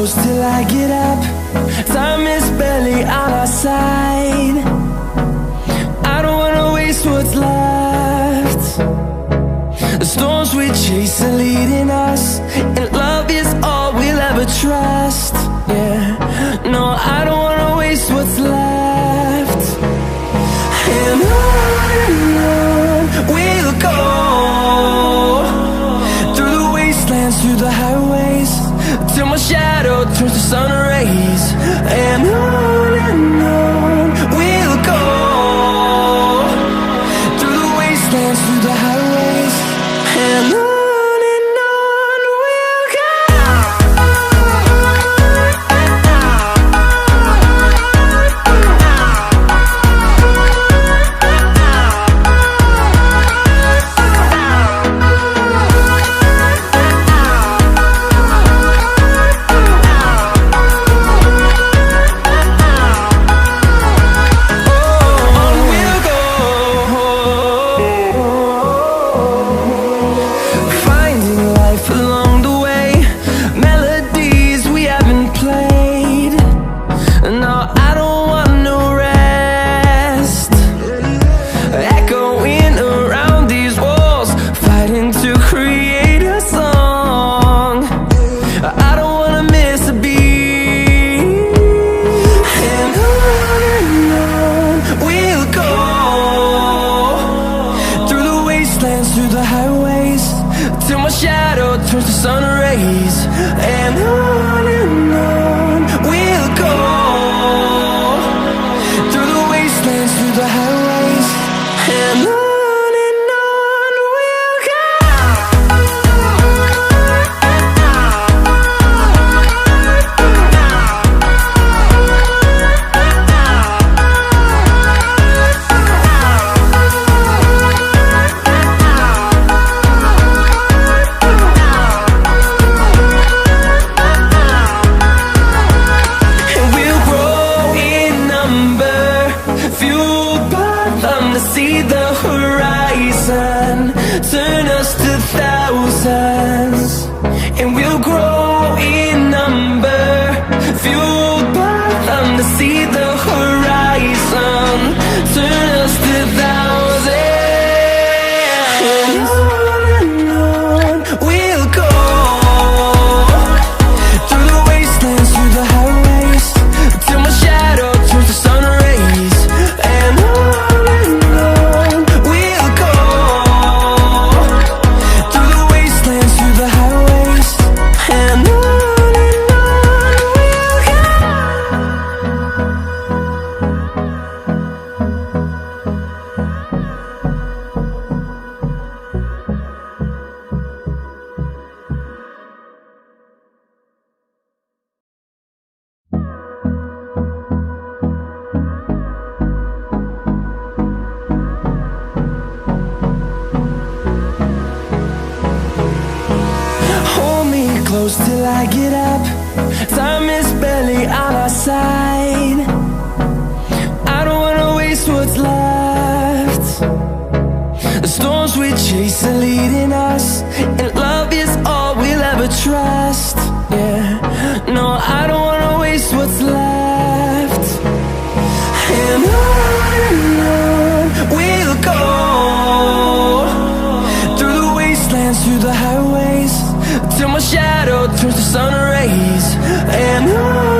close till I get up. Time is barely on our side. I don't wanna waste what's left. The storms we chase are leading us, and love is all we'll ever trust. Yeah, no, I don't wanna waste what's left. And on we'll go, through the wastelands, through the highways, till my shadow turns to sun rays. And on we'll go, through the wastelands, through the highways, and on we'll go. Through the highways, till my shadow turns to sun rays. And on we'll go, through the wastelands, through the highways, and on we'll go. See the horizon, turn us to thousands, and we'll grow in number, fueled by them to see the horizon, turn us to thousands. And on we'll go, through the wastelands, through the highways, till my shadow turns to sun rays. And on close till I get up. Time is barely on our side. I don't wanna waste what's left. The storms we chase are leading us, and love is all we'll ever trust. Yeah, no, I don't wanna waste what's left. And on we'll go, through the wastelands, through the highways, till my shadow turns to sun rays. And on